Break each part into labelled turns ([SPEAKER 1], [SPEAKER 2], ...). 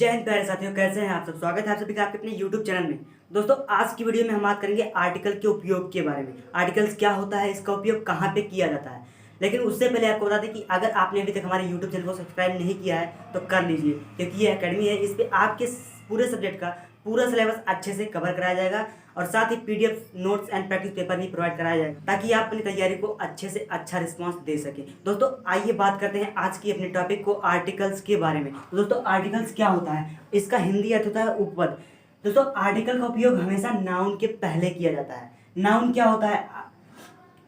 [SPEAKER 1] जय हिंद प्यारे साथियों, कैसे हैं आप सब। स्वागत है आप सभी का आपके अपने YouTube चैनल में। दोस्तों, आज की वीडियो में हम बात करेंगे आर्टिकल के उपयोग के बारे में। आर्टिकल्स क्या होता है, इसका उपयोग कहाँ पे किया जाता है। लेकिन उससे पहले आपको बता दें कि अगर आपने अभी तक हमारे YouTube चैनल को सब्सक्राइब नहीं किया है तो कर लीजिए, क्योंकि ये अकेडमी है। इस पर आपके पूरे सब्जेक्ट का पूरा सिलेबस अच्छे से कवर कराया जाएगा और साथ ही PDF notes and practice paper भी प्रोवाइड कराया जाएगा, ताकि आप अपनी तैयारी को अच्छे से अच्छा रिस्पांस दे सकें। दोस्तों, आइए बात करते हैं आज की अपने टॉपिक को, आर्टिकल्स के बारे में। तो दोस्तों, आर्टिकल्स क्या होता है, इसका हिंदी अर्थ होता है उपपद। दोस्तों, आर्टिकल का उपयोग हमेशा नाउन के पहले किया जाता है। नाउन क्या होता है,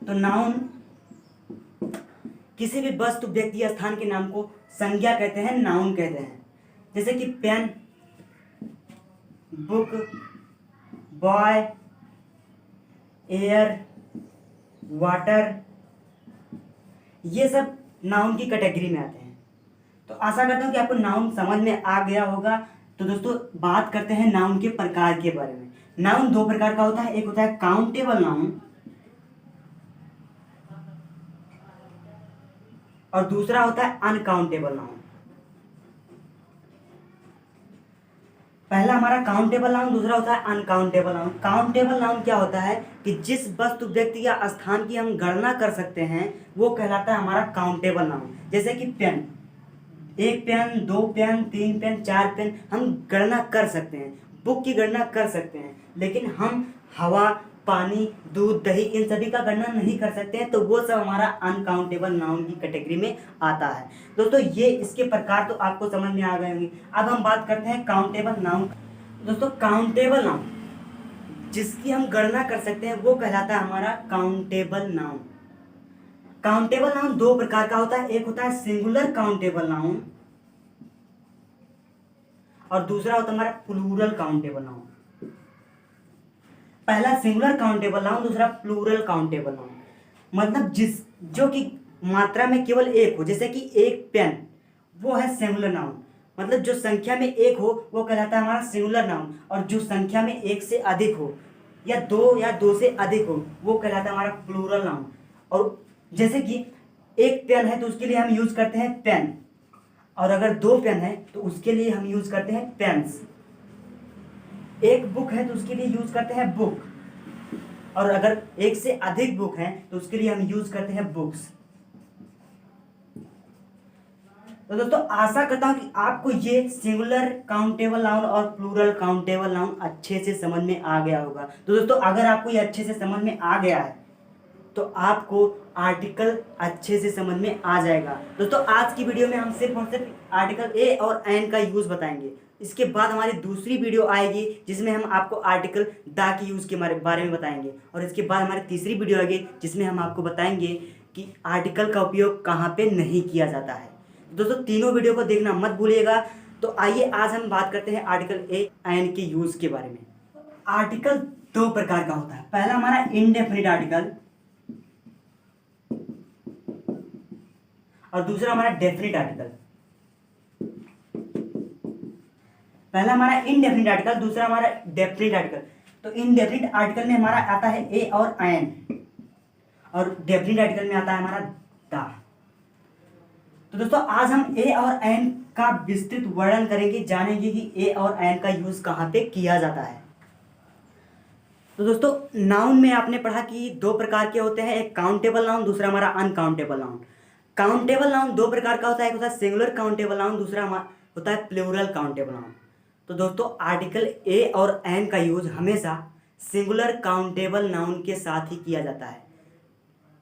[SPEAKER 1] तो नाउन किसी भी वस्तु, व्यक्ति या स्थान के नाम को संज्ञा कहते हैं, नाउन कहते हैं। जैसे कि pen, book, boy, air, water, ये सब नाउन की कैटेगरी में आते हैं। तो आशा करता हूँ कि आपको नाउन समझ में आ गया होगा। तो दोस्तों, बात करते हैं नाउन के प्रकार के बारे में। नाउन दो प्रकार का होता है, एक होता है काउंटेबल नाउन और दूसरा होता है अनकाउंटेबल नाउन। पहला हमारा काउंटेबल नाउन, दूसरा होता है अनकाउंटेबल नाउन। काउंटेबल नाउन क्या होता है कि जिस वस्तु, व्यक्ति या स्थान की हम गणना कर सकते हैं वो कहलाता है हमारा काउंटेबल नाउन। जैसे कि पेन, एक पेन, दो पेन, तीन पेन, चार पेन, हम गणना कर सकते हैं। बुक की गणना कर सकते हैं, लेकिन हम हवा, पानी, दूध, दही, इन सभी का गणना नहीं कर सकते हैं। तो वो सब हमारा अनकाउंटेबल नाउन की कैटेगरी में आता है। दोस्तों, ये इसके प्रकार तो आपको समझ में आ गए होंगे। अब हम बात करते हैं काउंटेबल नाउन। दोस्तों, काउंटेबल नाउन जिसकी हम गणना कर सकते हैं वो कहलाता है हमारा काउंटेबल नाउन। काउंटेबल नाउन दो प्रकार का होता है, एक होता है सिंगुलर काउंटेबल नाउन और दूसरा होता है हमारा प्लूरल काउंटेबल नाउन। पहला सिंगुलर काउंटेबल नाउन, दूसरा प्लूरल काउंटेबल नाउन। मतलब जो कि मात्रा में केवल एक हो, जैसे कि एक पेन, वो है सिंगुलर नाउन। मतलब जो संख्या में एक हो वो कहलाता है हमारा सिंगुलर नाउन, और जो संख्या में एक से अधिक हो या दो से अधिक हो वो कहलाता है हमारा प्लूरल नाउन। और जैसे कि एक पेन है तो उसके लिए हम यूज करते हैं पेन, और अगर दो पेन है तो उसके लिए हम यूज करते हैं पेन्स। एक बुक है तो उसके लिए यूज करते हैं बुक, और अगर एक से अधिक बुक है तो उसके लिए हम यूज करते हैं बुक्स। तो दोस्तों, आशा करता हूं कि आपको ये सिंगुलर काउंटेबल नाउन और प्लूरल काउंटेबल नाउन अच्छे से समझ में आ गया होगा। तो दोस्तों, अगर आपको ये अच्छे से समझ में आ गया है तो आपको आर्टिकल अच्छे से समझ में आ जाएगा। दोस्तों, आज की वीडियो में हम सिर्फ और सिर्फ आर्टिकल ए और एन का यूज बताएंगे। इसके बाद हमारी दूसरी वीडियो आएगी जिसमें हम आपको आर्टिकल दा के यूज के बारे में बताएंगे, और इसके बाद हमारी तीसरी वीडियो आएगी जिसमें हम आपको बताएंगे कि आर्टिकल का उपयोग कहाँ पे नहीं किया जाता है। दोस्तों, तीनों वीडियो को देखना मत भूलिएगा। तो आइए आज हम बात करते हैं आर्टिकल ए एन के यूज के बारे में। आर्टिकल दो प्रकार का होता है। पहला हमारा इनडेफिनिट आर्टिकल और दूसरा हमारा डेफिनिट आर्टिकल। पहला हमारा इनडेफिनिट आर्टिकल, दूसरा हमारा डेफिनिट आर्टिकल। तो इनडेफिनिट आर्टिकल में हमारा आता है ए और एन, और डेफिनिट आर्टिकल में आता है हमारा दा। तो दोस्तों, आज हम ए और एन का विस्तृत वर्णन करेंगे, जानेंगे कि ए और एन का यूज कहाँ पे किया जाता है। तो दोस्तों, नाउन में आपने पढ़ा कि दो प्रकार के होते हैं, एक काउंटेबल नाउन, दूसरा हमारा अनकाउंटेबल नाउन। काउंटेबल नाउन दो प्रकार का होता है, एक होता है सिंगुलर काउंटेबल नाउन, दूसरा होता है प्लूरल काउंटेबल नाउन। तो दोस्तों, आर्टिकल ए और एन का यूज हमेशा सिंगुलर काउंटेबल नाउन के साथ ही किया जाता है।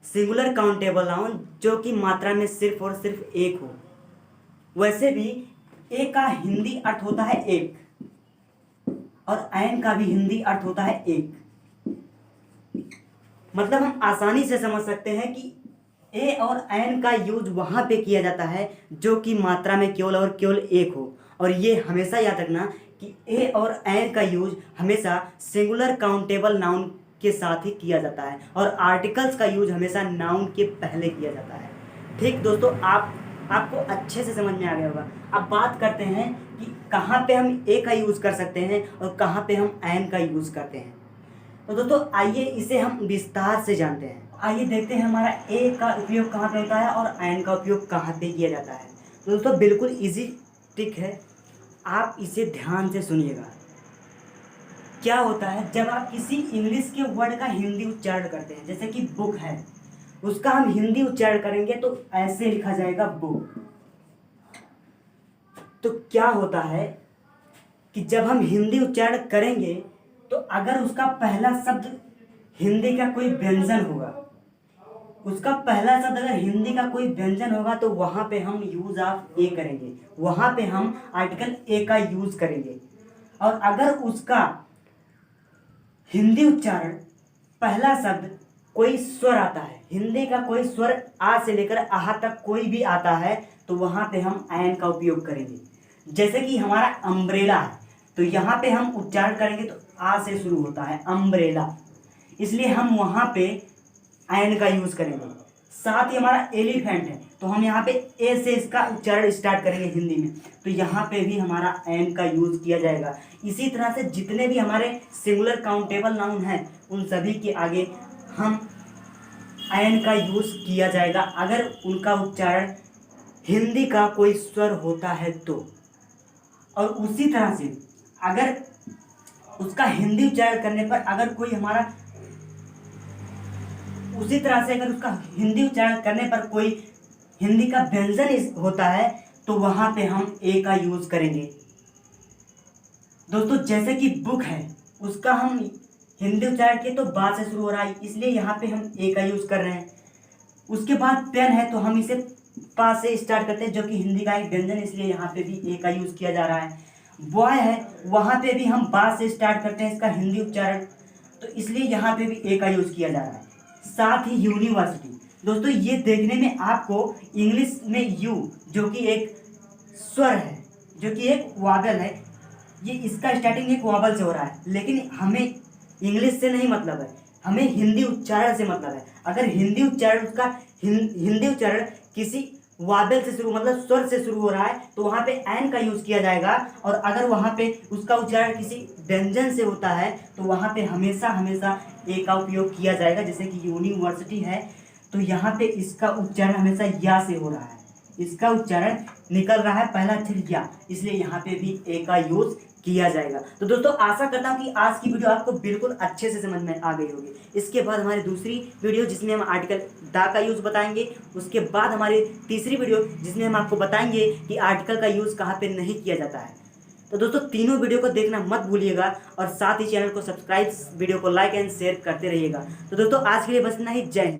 [SPEAKER 1] सिंगुलर काउंटेबल नाउन जो कि मात्रा में सिर्फ और सिर्फ एक हो। वैसे भी ए का हिंदी अर्थ होता है एक, और एन का भी हिंदी अर्थ होता है एक। मतलब हम आसानी से समझ सकते हैं कि ए और एन का यूज वहां पे किया जाता है जो कि मात्रा में केवल और केवल एक हो। और ये हमेशा याद रखना कि ए और एन का यूज हमेशा सिंगुलर काउंटेबल नाउन के साथ ही किया जाता है, और आर्टिकल्स का यूज हमेशा नाउन के पहले किया जाता है। ठीक दोस्तों, आपको अच्छे से समझ में आ गया होगा। अब बात करते हैं कि कहाँ पे हम ए का यूज कर सकते हैं और कहाँ पे हम एन का यूज करते हैं। तो दोस्तों, आइए इसे हम विस्तार से जानते हैं। आइए देखते हैं हमारा ए का उपयोग कहाँ पे होता है और एन का उपयोग कहाँ पे किया जाता है। तो दोस्तों, बिल्कुल इजी ट्रिक है। आप इसे ध्यान से सुनिएगा। क्या होता है जब आप किसी इंग्लिश के वर्ड का हिंदी उच्चारण करते हैं, जैसे कि बुक है, उसका हम हिंदी उच्चारण करेंगे तो ऐसे लिखा जाएगा बुक। तो क्या होता है कि जब हम हिंदी उच्चारण करेंगे तो अगर उसका पहला शब्द हिंदी का कोई व्यंजन होगा, उसका पहला शब्द अगर हिंदी का कोई व्यंजन होगा तो वहां पे हम यूज ऑफ ए करेंगे, वहां पे हम आर्टिकल ए का यूज करेंगे। और अगर उसका हिंदी उच्चारण पहला शब्द कोई स्वर आता है, हिंदी का कोई स्वर आ से लेकर आहा तक कोई भी आता है, तो वहां पे हम एन का उपयोग करेंगे। जैसे कि हमारा अम्ब्रेला है, तो यहाँ पे हम उच्चारण करेंगे तो आ से शुरू होता है अम्ब्रेला, इसलिए हम वहां पे एन का यूज करेंगे। साथ ही हमारा एलिफेंट है, तो हम यहाँ पे ए से इसका उच्चारण स्टार्ट करेंगे हिंदी में, तो यहाँ पे भी हमारा एन का यूज किया जाएगा। इसी तरह से जितने भी हमारे सिंगुलर काउंटेबल नाउन हैं उन सभी के आगे हम एन का यूज किया जाएगा अगर उनका उच्चारण हिंदी का कोई स्वर होता है तो। और उसी तरह से अगर उसका हिंदी उच्चारण करने पर अगर कोई हमारा उसी तरह से अगर उसका हिंदी उच्चारण करने पर कोई हिंदी का व्यंजन होता है तो वहां पे हम ए का यूज करेंगे। दोस्तों जैसे कि बुक है, उसका हम हिंदी उच्चारण किए तो बा से शुरू हो रहा है, इसलिए यहाँ पे हम ए का यूज कर रहे हैं। उसके बाद पेन है, तो हम इसे पा से स्टार्ट करते हैं जो कि हिंदी का एक व्यंजन, इसलिए यहाँ पे भी ए का यूज किया जा रहा है। बॉय है, वहां पे भी हम बा से स्टार्ट करते हैं इसका हिंदी उच्चारण, तो इसलिए यहाँ पे भी ए का यूज किया जा रहा है। साथ ही यूनिवर्सिटी, दोस्तों ये देखने में आपको इंग्लिश में यू जो कि एक स्वर है, जो कि एक वावल है, ये इसका स्टार्टिंग एक वावल से हो रहा है, लेकिन हमें इंग्लिश से नहीं मतलब है, हमें हिंदी उच्चारण से मतलब है। अगर हिंदी उच्चारण उसका हिंदी उच्चारण किसी वावल से शुरू मतलब स्वर से शुरू हो रहा है तो वहाँ पे एन का यूज किया जाएगा। और अगर वहाँ पे उसका उच्चारण किसी व्यंजन से होता है तो वहाँ पे हमेशा हमेशा ए का उपयोग किया जाएगा। जैसे कि यूनिवर्सिटी है, तो यहाँ पे इसका उच्चारण हमेशा या से हो रहा है, इसका उच्चारण निकल रहा है पहला अक्षर या, इसलिए यहाँ पे भी ए का यूज किया जाएगा। तो दोस्तों आशा करता हूँ कि आज की वीडियो आपको बिल्कुल अच्छे से समझ में आ गई होगी। इसके बाद हमारी दूसरी वीडियो जिसमें हम आर्टिकल दा का यूज़ बताएंगे, उसके बाद हमारी तीसरी वीडियो जिसमें हम आपको बताएंगे कि आर्टिकल का यूज़ कहाँ पे नहीं किया जाता है। तो दोस्तों तीनों वीडियो को देखना मत भूलिएगा और साथ ही चैनल को सब्सक्राइब, वीडियो को लाइक एंड शेयर करते रहिएगा। तो दोस्तों आज के लिए बस इतना ही, जय हिंद।